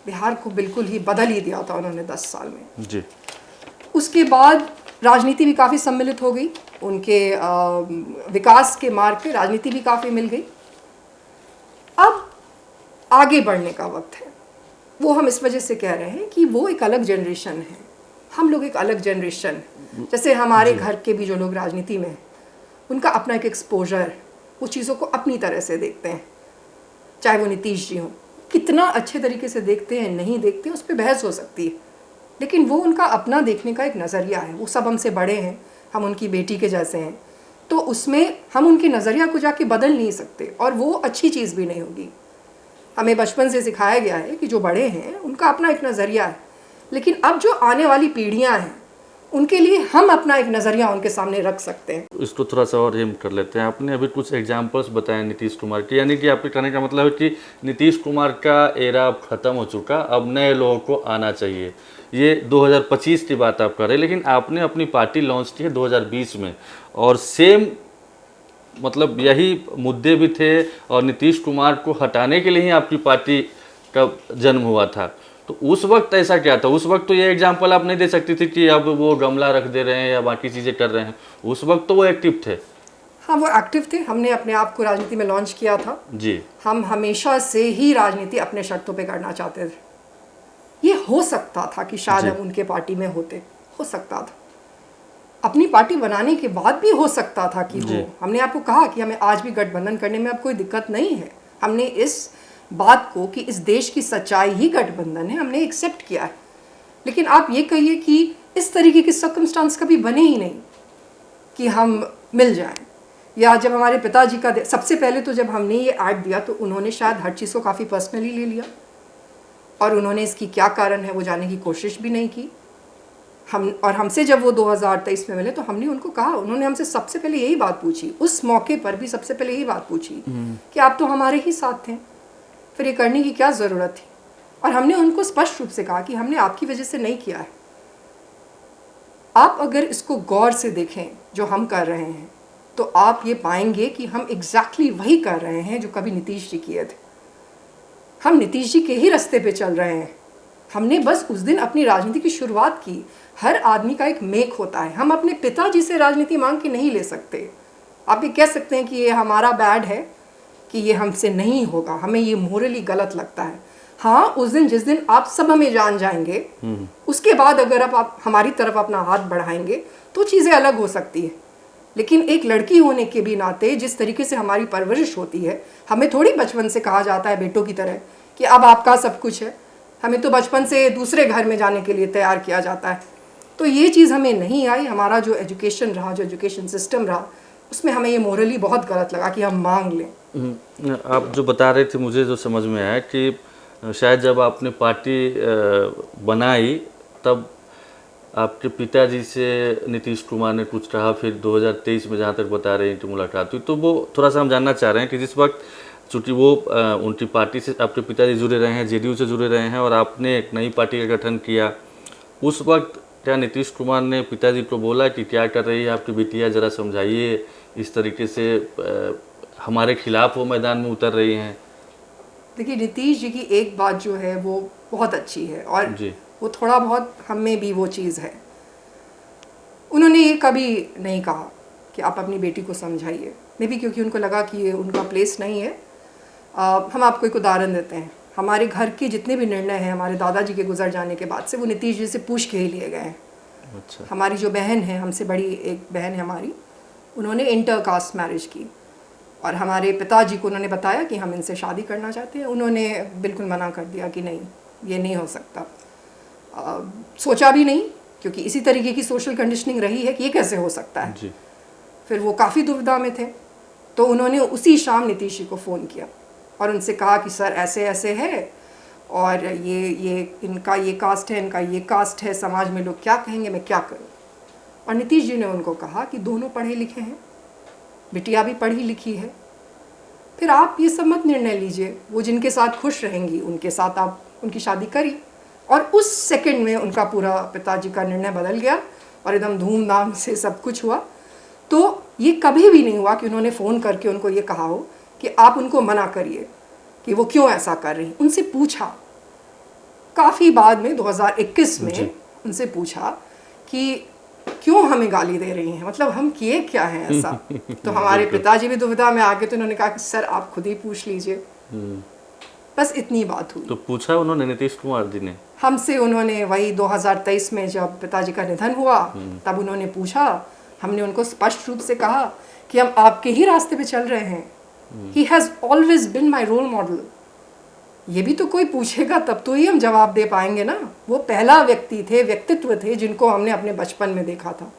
बिहार को बिल्कुल ही बदल ही दिया था उन्होंने 10 साल में। जी। उसके बाद राजनीति भी काफ़ी सम्मिलित हो गई, उनके विकास के मार्ग पे राजनीति भी काफ़ी मिल गई। अब आगे बढ़ने का वक्त है। वो हम इस वजह से कह रहे हैं कि वो एक अलग जनरेशन है, हम लोग एक अलग जनरेशन है। जैसे हमारे घर के भी जो लोग राजनीति में हैं, उनका अपना एक एक्सपोजर है, वो चीज़ों को अपनी तरह से देखते हैं। चाहे वो नीतीश जी हों, कितना अच्छे तरीके से देखते हैं नहीं देखते हैं उस पर बहस हो सकती है, लेकिन वो उनका अपना देखने का एक नज़रिया है। वो सब हमसे बड़े हैं, हम उनकी बेटी के जैसे हैं, तो उसमें हम उनके नज़रिया को जाके बदल नहीं सकते, और वो अच्छी चीज़ भी नहीं होगी। हमें बचपन से सिखाया गया है कि जो बड़े हैं उनका अपना एक नज़रिया है, लेकिन अब जो आने वाली पीढ़ियां हैं उनके लिए हम अपना एक नज़रिया उनके सामने रख सकते हैं। इसको थोड़ा सा और हिम कर लेते हैं। आपने अभी कुछ एग्जांपल्स बताए नीतीश कुमार के, यानी कि आपके कहने का मतलब है कि नीतीश कुमार का एरा अब ख़त्म हो चुका, अब नए लोगों को आना चाहिए। ये 2025 की बात आप कर रहे हैं, लेकिन आपने अपनी पार्टी लॉन्च की है 2020 में, और सेम मतलब यही मुद्दे भी थे, और नीतीश कुमार को हटाने के लिए ही आपकी पार्टी का जन्म हुआ था। तो उस वक्त ऐसा क्या था? उस वक्त तो ये एग्जाम्पल आप नहीं दे सकती थी कि अब वो गमला रख दे रहे हैं या बाकी चीज़ें कर रहे हैं। उस वक्त तो वो एक्टिव थे। हाँ, वो एक्टिव थे। हमने अपने आप को राजनीति में लॉन्च किया था जी। हम हमेशा से ही राजनीति अपने शर्तों पे करना चाहते थे। ये हो सकता था कि शायद हम उनके पार्टी में होते, हो सकता था। अपनी पार्टी बनाने के बाद भी हो सकता था कि हो। हमने आपको कहा कि हमें आज भी गठबंधन करने में अब कोई दिक्कत नहीं है। हमने इस बात को कि इस देश की सच्चाई ही गठबंधन है, हमने एक्सेप्ट किया है। लेकिन आप ये कहिए कि इस तरीके के सर्कमस्टांस कभी बने ही नहीं कि हम मिल जाएं। या जब हमारे पिताजी का सबसे पहले तो जब हमने ये ऐड दिया तो उन्होंने शायद हर चीज़ को काफ़ी पर्सनली ले लिया, और उन्होंने इसकी क्या कारण है वो जानने की कोशिश भी नहीं की। हमसे जब वो 2023 में मिले तो हमने उनको कहा, उन्होंने हमसे सबसे पहले यही बात पूछी, उस मौके पर भी सबसे पहले यही बात पूछी कि आप तो हमारे ही साथ थे, फिर ये करने की क्या ज़रूरत थी। और हमने उनको स्पष्ट रूप से कहा कि हमने आपकी वजह से नहीं किया है। आप अगर इसको गौर से देखें जो हम कर रहे हैं, तो आप ये पाएंगे कि हम एग्जैक्टली वही कर रहे हैं जो कभी नीतीश जी किए थे। हम नीतीश जी के ही रास्ते पे चल रहे हैं। हमने बस उस दिन अपनी राजनीति की शुरुआत की। हर आदमी का एक मेक होता है। हम अपने पिताजी से राजनीति मांग के नहीं ले सकते। आप ये कह सकते हैं कि ये हमारा बैड है, कि ये हमसे नहीं होगा, हमें ये मोरली गलत लगता है। हाँ, उस दिन जिस दिन आप सब हमें जान जाएंगे, उसके बाद अगर आप हमारी तरफ अपना हाथ बढ़ाएंगे तो चीज़ें अलग हो सकती है। लेकिन एक लड़की होने के भी नाते जिस तरीके से हमारी परवरिश होती है, हमें थोड़ी बचपन से कहा जाता है बेटों की तरह कि अब आपका सब कुछ है। हमें तो बचपन से दूसरे घर में जाने के लिए तैयार किया जाता है। तो ये चीज़ हमें नहीं आई। हमारा जो एजुकेशन रहा, जो एजुकेशन सिस्टम रहा, उसमें हमें ये मोरली बहुत गलत लगा कि हम मांग लें। आप जो बता रहे थे मुझे जो समझ में आया कि शायद जब आपने पार्टी बनाई तब आपके पिताजी से नीतीश कुमार ने कुछ कहा, फिर 2023 में जहाँ तक बता रहे हैं कि मुलाकात हुई। तो वो थोड़ा सा हम जानना चाह रहे हैं कि जिस वक्त चूँकि वो उनकी पार्टी से आपके पिताजी जुड़े रहे हैं, जेडीयू से जुड़े रहे हैं, और आपने एक नई पार्टी का गठन किया, उस वक्त क्या नीतीश कुमार ने पिताजी को बोला कि क्या कर रही है आपकी बिटिया, ज़रा समझाइए, इस तरीके से हमारे खिलाफ वो मैदान में उतर रही हैं? देखिए, नीतीश जी की एक बात जो है वो बहुत अच्छी है, और जी। वो थोड़ा बहुत हम में भी वो चीज़ है। उन्होंने ये कभी नहीं कहा कि आप अपनी बेटी को समझाइए, मे बी क्योंकि उनको लगा कि ये उनका प्लेस नहीं है। हम आपको एक उदाहरण देते हैं। हमारे घर के जितने भी निर्णय हैं हमारे दादाजी के गुजर जाने के बाद से वो नीतीश जी से पूछ के ही लिए गए हैं। अच्छा। हमारी जो बहन है, हमसे बड़ी एक बहन है हमारी, उन्होंने इंटर कास्ट मैरिज की, और हमारे पिताजी को उन्होंने बताया कि हम इनसे शादी करना चाहते हैं। उन्होंने बिल्कुल मना कर दिया कि नहीं, ये नहीं हो सकता। सोचा भी नहीं, क्योंकि इसी तरीके की सोशल कंडीशनिंग रही है कि ये कैसे हो सकता है। जी। फिर वो काफ़ी दुविधा में थे, तो उन्होंने उसी शाम नीतीश जी को फ़ोन किया और उनसे कहा कि सर ऐसे ऐसे है, और ये इनका ये कास्ट है, इनका ये कास्ट है, समाज में लोग क्या कहेंगे, मैं क्या करूं। और नीतीश जी ने उनको कहा कि दोनों पढ़े लिखे हैं, बिटिया भी पढ़ी लिखी है, फिर आप ये सब मत निर्णय लीजिए, वो जिनके साथ खुश रहेंगी उनके साथ आप उनकी शादी करिए। और उस सेकंड में उनका पूरा पिताजी का निर्णय बदल गया और एकदम धूमधाम से सब कुछ हुआ। तो ये कभी भी नहीं हुआ कि उन्होंने फ़ोन करके उनको ये कहा हो कि आप उनको मना करिए कि वो क्यों ऐसा कर रही। उनसे पूछा काफ़ी बाद में 2021 में उनसे पूछा कि क्यों हमें गाली दे रही हैं, मतलब हम किए क्या हैं ऐसा। तो हमारे पिताजी भी दुविधा में आ गए, तो उन्होंने कहा कि सर आप खुद ही पूछ लीजिए। बस इतनी बात हुई। तो पूछा उन्होंने नीतीश कुमार जी ने हमसे, उन्होंने वही 2023 में जब पिताजी का निधन हुआ तब उन्होंने पूछा। हमने उनको स्पष्ट रूप से कहा कि हम आपके ही रास्ते पे चल रहे हैं। He has always been my role model. ये भी तो कोई पूछेगा तब तो ही हम जवाब दे पाएंगे ना। वो पहला व्यक्ति थे, व्यक्तित्व थे जिनको हमने अपने बचपन में देखा था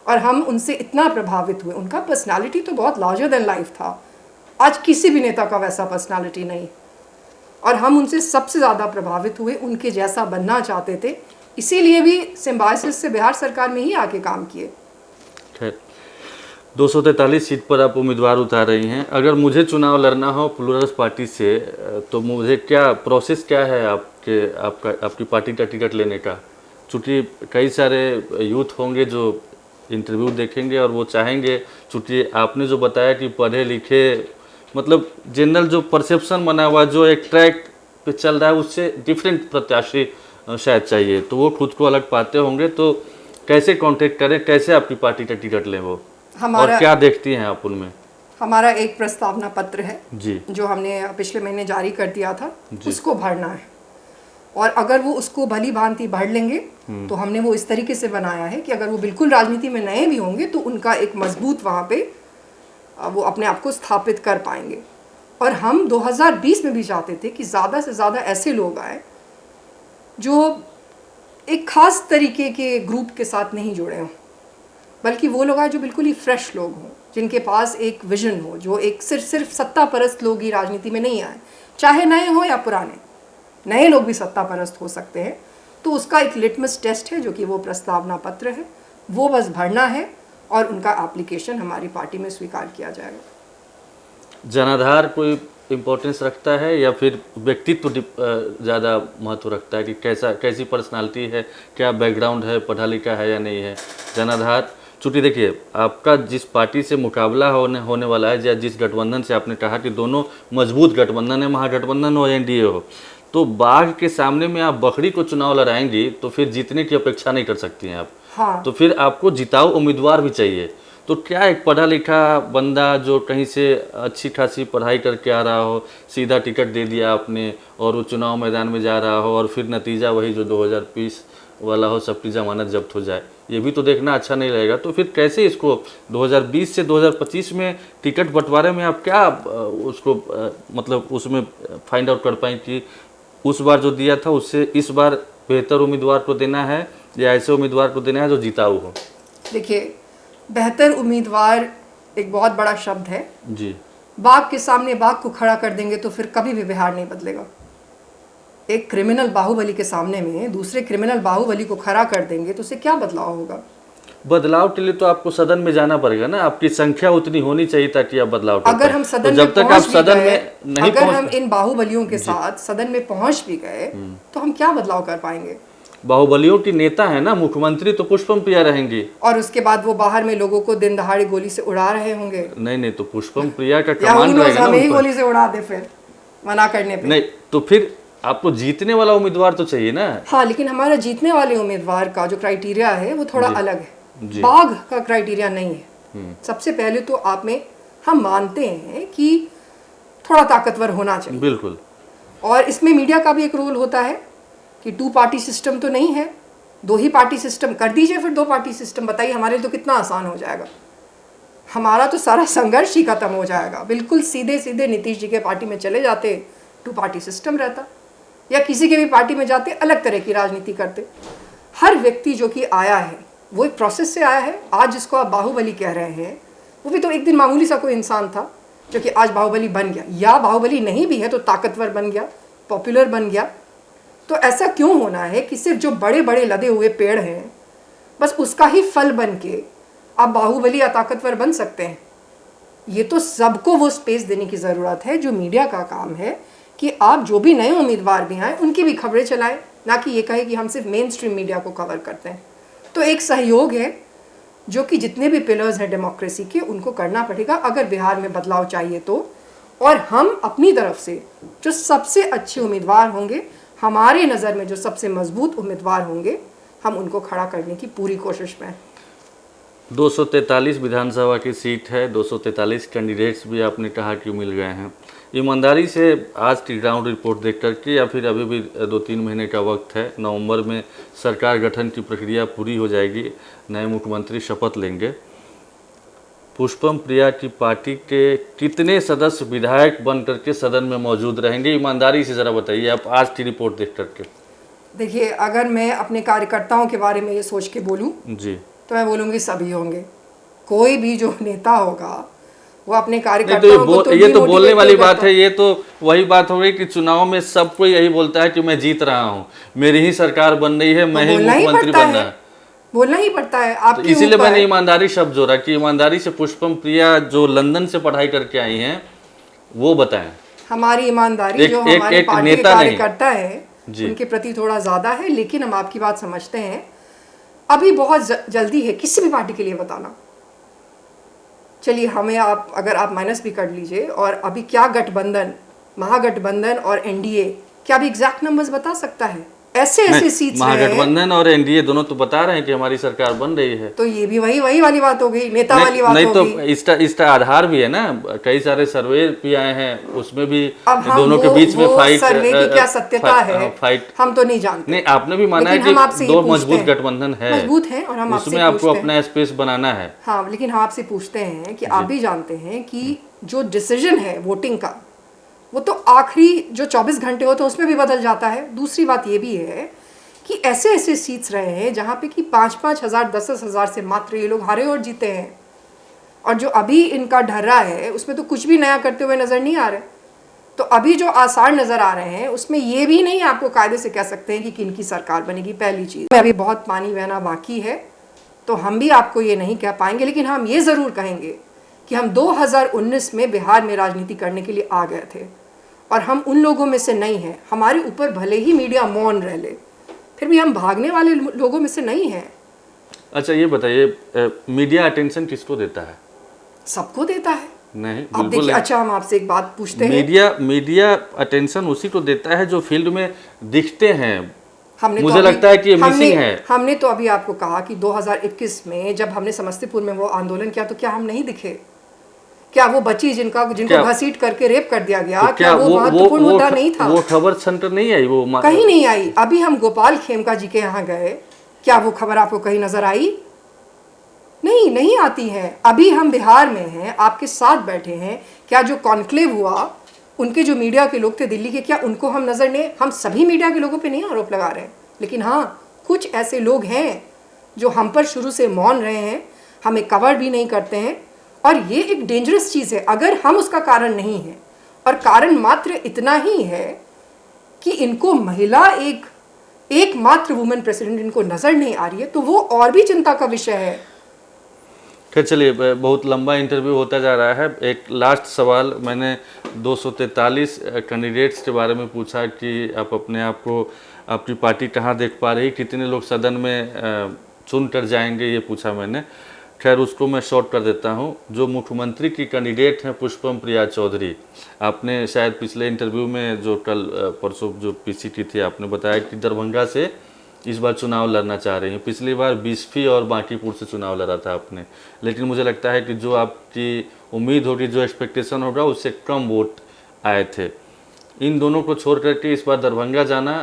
और हम उनसे इतना प्रभावित हुए। उनका पर्सनालिटी तो बहुत लार्जर देन लाइफ था। आज किसी भी नेता का वैसा पर्सनालिटी नहीं, और हम उनसे सबसे ज़्यादा प्रभावित हुए, उनके जैसा बनना चाहते थे। इसीलिए भी सिम्बायोसिस से बिहार सरकार में ही आके काम किए। 243 सीट पर आप उम्मीदवार उतार रही हैं। अगर मुझे चुनाव लड़ना हो प्लूरल्स पार्टी से तो मुझे क्या प्रोसेस क्या है आपकी पार्टी का टिकट लेने का? चूँकि कई सारे यूथ होंगे जो इंटरव्यू देखेंगे और वो चाहेंगे, चूँकि आपने जो बताया कि पढ़े लिखे, मतलब जनरल जो परसेप्शन बना हुआ, जो एक ट्रैक पे चल रहा है, उससे डिफरेंट प्रत्याशी शायद चाहिए, तो वो खुद को अलग पाते होंगे। तो कैसे कांटेक्ट करें, कैसे आपकी पार्टी का टिकट लें वो, और क्या देखती हैं आप उनमें? हमारा एक प्रस्तावना पत्र है जी, जो हमने पिछले महीने जारी कर दिया था, उसको भरना है। और अगर वो उसको भली भांति भर लेंगे तो हमने वो इस तरीके से बनाया है कि अगर वो बिल्कुल राजनीति में नए भी होंगे तो उनका एक मजबूत वहाँ पे वो अपने आप को स्थापित कर पाएंगे। और हम 2020 में भी चाहते थे कि ज़्यादा से ज़्यादा ऐसे लोग आए जो एक ख़ास तरीके के ग्रुप के साथ नहीं जुड़े हों, बल्कि वो लोग आए जो बिल्कुल ही फ्रेश लोग हों, जिनके पास एक विजन हो, जो एक सिर्फ सत्ता परस्त लोग ही राजनीति में नहीं आए, चाहे नए हो या पुराने, नए लोग भी सत्ता परस्त हो सकते हैं। तो उसका एक लिटमस टेस्ट है जो कि वो प्रस्तावना पत्र है, वो बस भरना है और उनका एप्लीकेशन हमारी पार्टी में स्वीकार किया जाएगा। जनाधार कोई इम्पोर्टेंस रखता है या फिर व्यक्तित्व ज़्यादा महत्व रखता है कि कैसी पर्सनालिटी है, क्या बैकग्राउंड है, पढ़ा लिखा है या नहीं है? जनाधार, चूँकि देखिए आपका जिस पार्टी से मुकाबला होने वाला है, या जिस गठबंधन से आपने कहा कि दोनों मजबूत गठबंधन है, महागठबंधन हो, एनडीए हो, तो बाघ के सामने में आप बकरी को चुनाव लड़ाएंगी तो फिर जीतने की अपेक्षा नहीं कर सकती हैं आप। हाँ। तो फिर आपको जिताऊ उम्मीदवार भी चाहिए। तो क्या एक पढ़ा लिखा बंदा जो कहीं से अच्छी खासी पढ़ाई करके आ रहा हो, सीधा टिकट दे दिया आपने और वो चुनाव मैदान में जा रहा हो और फिर नतीजा वही जो 2020 वाला हो, सबकी जमानत जब्त हो जाए, ये भी तो देखना अच्छा नहीं रहेगा। तो फिर कैसे इसको 2020 से 2025 में टिकट बंटवारे में आप क्या उसको मतलब उसमें फाइंड आउट कर पाएँ कि उस बार जो दिया था उससे इस बार बेहतर उम्मीदवार को देना है या ऐसे उम्मीदवार को देना है जो जिताऊ हो? देखिए, बेहतर उम्मीदवार एक बहुत बड़ा शब्द है जी। बाघ के सामने बाघ को खड़ा कर देंगे तो फिर कभी भी बिहार नहीं बदलेगा। एक क्रिमिनल बाहुबली के सामने में दूसरे क्रिमिनल बाहुबली को खड़ा कर देंगे तो उससे क्या बदलाव होगा? बदलाव के लिए तो आपको सदन में जाना पड़ेगा ना, आपकी संख्या उतनी होनी चाहिए ताकि आप बदलाव कर अगर हम पाएं। सदन तो जब तक आप सदन में नहीं अगर हम इन बाहुबलियों के साथ सदन में पहुंच भी गए तो हम क्या बदलाव कर पाएंगे? बाहुबलियों की नेता है ना मुख्यमंत्री, तो पुष्पम प्रिया रहेंगी और उसके बाद वो बाहर में लोगों को दिन दहाड़े गोली से उड़ा रहे होंगे। नहीं, तो पुष्पम प्रिया का या कमांड रहेगा ना, हमें ही गोली से उड़ा दे फिर मना करने पे। नहीं तो फिर आपको जीतने वाला उम्मीदवार तो चाहिए ना। हाँ, लेकिन हमारा जीतने वाले उम्मीदवार का जो क्राइटेरिया है वो थोड़ा अलग है, बाघ का क्राइटेरिया नहीं है। सबसे पहले तो आप में हम मानते हैं कि थोड़ा ताकतवर होना चाहिए, बिल्कुल, और इसमें मीडिया का भी एक रोल होता है कि 2 पार्टी सिस्टम तो नहीं है, 2 ही पार्टी सिस्टम कर दीजिए, फिर 2 पार्टी सिस्टम बताइए, हमारे लिए तो कितना आसान हो जाएगा। हमारा तो सारा संघर्ष ही खत्म हो जाएगा। बिल्कुल सीधे सीधे नीतीश जी के पार्टी में चले जाते, 2 पार्टी सिस्टम रहता, या किसी के भी पार्टी में जाते अलग तरह की राजनीति करते। हर व्यक्ति जो कि आया है वो एक प्रोसेस से आया है। आज जिसको आप बाहुबली कह रहे हैं वो भी तो एक दिन मामूली सा कोई इंसान था जो कि आज बाहुबली बन गया, या बाहुबली नहीं भी है तो ताकतवर बन गया, पॉपुलर बन गया, तो ऐसा क्यों होना है कि सिर्फ जो बड़े बड़े लदे हुए पेड़ हैं बस उसका ही फल बन के आप बाहुबली या ताकतवर बन सकते हैं? ये तो सबको वो स्पेस देने की ज़रूरत है। जो मीडिया का काम है कि आप जो भी नए उम्मीदवार भी आए उनकी भी खबरें चलाएं, ना कि ये कहे कि हम सिर्फ मेन स्ट्रीम मीडिया को कवर करते हैं। तो एक सहयोग है जो कि जितने भी पिलर्स हैं डेमोक्रेसी के उनको करना पड़ेगा अगर बिहार में बदलाव चाहिए तो। और हम अपनी तरफ से जो सबसे अच्छे उम्मीदवार होंगे, हमारे नज़र में जो सबसे मजबूत उम्मीदवार होंगे, हम उनको खड़ा करने की पूरी कोशिश में हैं। 243 विधानसभा की सीट है, 243 कैंडिडेट्स भी आपने कहा कि मिल गए हैं। ईमानदारी से आज की ग्राउंड रिपोर्ट देख करके, या फिर अभी भी 2-3 महीने का वक्त है, नवंबर में सरकार गठन की प्रक्रिया पूरी हो जाएगी, नए मुख्यमंत्री शपथ लेंगे, पुष्पम प्रिया की पार्टी के कितने सदस्य विधायक बन करके सदन में मौजूद रहेंगे? ईमानदारी से ज़रा बताइए आप आज की रिपोर्ट देख करके। देखिए, अगर मैं अपने कार्यकर्ताओं के बारे में ये सोच के बोलूँ जी, तो मैं बोलूँगी सभी होंगे। कोई भी जो नेता होगा वो अपने नहीं कार्यकर्ताओं को तो ये तो बोलने demotivate वाली नहीं बात करता। है। ये तो वही बात हो गई कि चुनाव में सब कोई यही बोलता है कि मैं जीत रहा हूँ, मेरी ही सरकार बन रही है, मैं ही बोलना ही मुख्यमंत्री पड़ता बनना है, है। बोलना ही पड़ता है तो आपके इसीलिए ऊपर। मैंने ईमानदारी शब्द जोड़ा कि ईमानदारी से पुष्पम प्रिया जो लंदन से पढ़ाई करके आई हैं वो बताएं। हमारी ईमानदारी एक- जो एक- हमारे एक पार्टी के नेता नहीं। कार्यकर्ता है जी। उनके प्रति थोड़ा ज़्यादा है, लेकिन हम आपकी बात समझते हैं। अभी बहुत जल्दी है किसी भी पार्टी के लिए बताना। चलिए, हमें आप अगर आप माइनस भी कर लीजिए, और अभी क्या गठबंधन, महागठबंधन और एनडीए, क्या भी एग्जैक्ट नंबर्स बता सकता है? ऐसे ऐसे सीट्स हैं। महागठबंधन और एनडीए दोनों तो बता रहे हैं कि हमारी सरकार बन रही है। तो ये भी वही वाली बात हो गई, नेता वाली बात नहीं हो तो गई। इसका आधार भी है ना, कई सारे सर्वे भी आए हैं, उसमें भी अब हम दोनों के बीच में फाइट, सर्वे की क्या सत्यता है फाइट हम तो नहीं जानते। नहीं, आपने भी माना है लेकिन हम कि आपसे ये दो पूछते मजबूत हैं। गठबंधन है, मजबूत है, और हम उसमें आपसे आपको पूछते हैं। अपना स्पेस बनाना है। हाँ, लेकिन हम आपसे पूछते हैं कि आप भी जानते हैं कि जो डिसीजन है वोटिंग का, वो तो आखिरी जो 24 घंटे होते हैं उसमें भी बदल जाता है। दूसरी बात ये भी है कि ऐसे ऐसे सीट्स रहे हैं जहाँ पे कि 5-5 हज़ार 10-10 हज़ार से मात्र ये लोग हारे और जीते हैं, और जो अभी इनका ढर्रा है उसमें तो कुछ भी नया करते हुए नज़र नहीं आ रहे। तो अभी जो आसार नज़र आ रहे हैं उसमें ये भी नहीं आपको कायदे से कह सकते हैं कि किनकी सरकार बनेगी। पहली चीज़ में अभी बहुत पानी बहना बाकी है, तो हम भी आपको ये नहीं कह पाएंगे, लेकिन हम ये ज़रूर कहेंगे कि हम 2019 में बिहार में राजनीति करने के लिए आ गए थे, और हम उन लोगों में से नहीं हैं। हमारे ऊपर भले ही मीडिया मौन रह ले, फिर भी हम भागने वाले लोगों में से नहीं हैं। अच्छा, ये बताइए, मीडिया अटेंशन किसको देता है? सबको देता है। नहीं, अब बिल्कुल देखिए, नहीं। अच्छा हम आपसे एक बात पूछते हैं। मीडिया अटेंशन उसी को देता है जो फील्ड में दिखते हैं। हमने मुझे तो लगता है कि ये मिसिंग है। हमने तो अभी आपको कहा कि 2021 में जब हमने समस्तीपुर में वो आंदोलन किया तो क्या हम नहीं दिखे? क्या वो बच्ची जिनको घसीट करके रेप कर दिया गया, तो क्या वो महत्वपूर्ण मुद्दा नहीं था? वो खबर सेंटर नहीं आई, वो कहीं नहीं आई। अभी हम गोपाल खेमका जी के यहाँ गए, क्या वो खबर आपको कहीं नजर आई? नहीं आती है। अभी हम बिहार में हैं, आपके साथ बैठे हैं, क्या जो कॉन्क्लेव हुआ उनके जो मीडिया के लोग थे दिल्ली के, क्या उनको हम नज़र नहीं? हम सभी मीडिया के लोगों पे नहीं आरोप लगा रहे हैं, लेकिन हाँ, कुछ ऐसे लोग हैं जो हम पर शुरू से मौन रहे हैं, हमें कवर भी नहीं करते हैं, और ये एक डेंजरस चीज़ है। अगर हम उसका कारण नहीं है, और कारण मात्र इतना ही है कि इनको महिला एकमात्र वुमेन प्रेसिडेंट इनको नज़र नहीं आ रही है, तो वो और भी चिंता का विषय है। खैर, चलिए, बहुत लंबा इंटरव्यू होता जा रहा है। एक लास्ट सवाल, मैंने 243 कैंडिडेट्स के बारे में पूछा कि आप अपने आप को, आपकी पार्टी कहाँ देख पा रही, कितने लोग सदन में चुन कर जाएंगे, ये पूछा मैंने। खैर, उसको मैं शॉर्ट कर देता हूँ। जो मुख्यमंत्री की कैंडिडेट हैं पुष्पम प्रिया चौधरी, आपने शायद पिछले इंटरव्यू में जो कल परसों जो पीसीटी थी, आपने बताया कि दरभंगा से इस बार चुनाव लड़ना चाह रही हैं। पिछली बार बिस्फी और बांकीपुर से चुनाव लड़ा था आपने, लेकिन मुझे लगता है कि जो आपकी उम्मीद होगी, जो एक्सपेक्टेशन होगा, उससे कम वोट आए थे। इन दोनों को छोड़ करके इस बार दरभंगा जाना,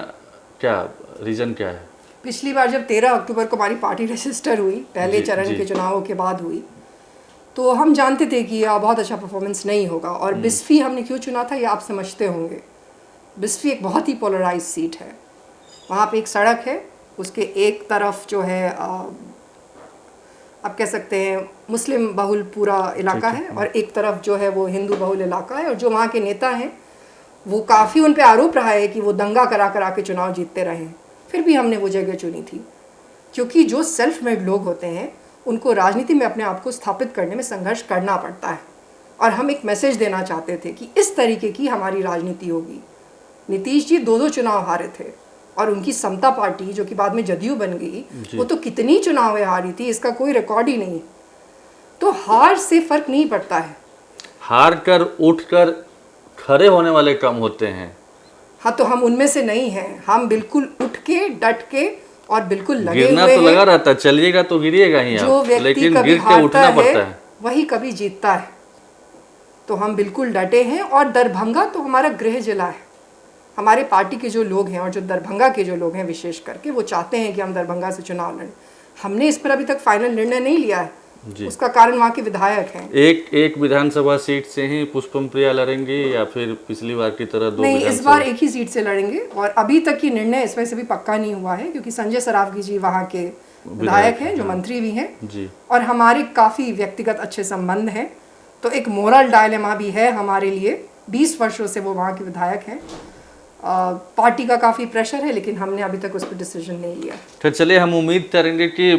क्या रीज़न क्या है? पिछली बार जब 13 अक्टूबर को हमारी पार्टी रजिस्टर हुई, पहले चरण के चुनावों के बाद हुई, तो हम जानते थे कि बहुत अच्छा परफॉर्मेंस नहीं होगा। और बिस्फी हमने क्यों चुना था ये आप समझते होंगे। बिस्फी एक बहुत ही पोलराइज सीट है। वहाँ पे एक सड़क है, उसके एक तरफ जो है आप कह सकते हैं मुस्लिम बहुल पूरा इलाका है, और एक तरफ जो है वो हिंदू बहुल इलाका है। और जो वहाँ के नेता हैं वो काफ़ी उन पे आरोप रहा है कि वो दंगा करा के चुनाव जीतते रहे हैं, फिर भी हमने वो जगह चुनी थी। क्योंकि जो सेल्फ मेड लोग होते हैं उनको राजनीति में अपने आप को स्थापित करने में संघर्ष करना पड़ता है, और हम एक मैसेज देना चाहते थे कि इस तरीके की हमारी राजनीति होगी। नीतीश जी 2 चुनाव हारे थे, और उनकी समता पार्टी जो कि बाद में जदयू बन गई, वो तो कितनी चुनावें हारी थी, इसका कोई रिकॉर्ड ही नहीं। तो हार से फर्क नहीं पड़ता है, हार कर उठ कर खड़े होने वाले कम होते हैं। हाँ, तो हम उनमें से नहीं हैं। हम बिल्कुल उठ के डट के और बिल्कुल लगे गिरना हुए तो हैं। लगा रहता है, चलिएगा तो गिरिएगा ही जो आप, व्यक्ति लेकिन कभी गिर के हारता उठना पड़ता है। वही कभी जीतता है। तो हम बिल्कुल डटे हैं, और दरभंगा तो हमारा गृह जिला है। हमारे पार्टी के जो लोग हैं और जो दरभंगा के जो लोग हैं विशेष करके, वो चाहते हैं कि हम दरभंगा से चुनाव लड़ें। हमने इस पर अभी तक फाइनल निर्णय नहीं लिया है, उसका कारण वहाँ के विधायक हैं। एक विधानसभा सीट से ही पुष्पम प्रिया लड़ेंगी, या फिर पिछली बार की तरह 2 नहीं, इस बार एक ही सीट से लड़ेंगे, और अभी तक की निर्णय इसमें से भी पक्का नहीं हुआ है, क्योंकि संजय सरावगी जी वहाँ के विधायक हैं, जो मंत्री भी हैं जी, और हमारे काफ़ी व्यक्तिगत अच्छे संबंध हैं। तो एक मोरल डायलेमा भी है हमारे लिए। 20 वर्षों से वो वहाँ के विधायक हैं। पार्टी का काफ़ी प्रेशर है, लेकिन हमने अभी तक उस पर डिसीजन नहीं लिया। तो चलिए, हम उम्मीद करेंगे कि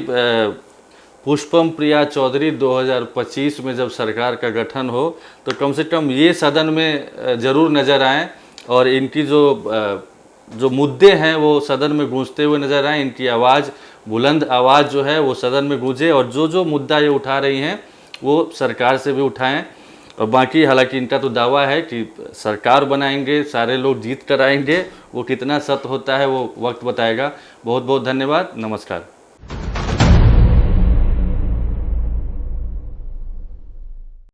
पुष्पम प्रिया चौधरी 2025 में जब सरकार का गठन हो तो कम से कम ये सदन में ज़रूर नज़र आएँ, और इनकी जो मुद्दे हैं वो सदन में गूंजते हुए नज़र आएँ। इनकी आवाज़, बुलंद आवाज़ जो है वो सदन में गूंजे, और जो मुद्दा ये उठा रही हैं वो सरकार से भी उठाएं। और बाकी हालांकि इनका तो दावा है कि सरकार बनाएंगे, सारे लोग जीत कर आएंगे, वो कितना सत्य होता है वो वक्त बताएगा। बहुत बहुत धन्यवाद, नमस्कार।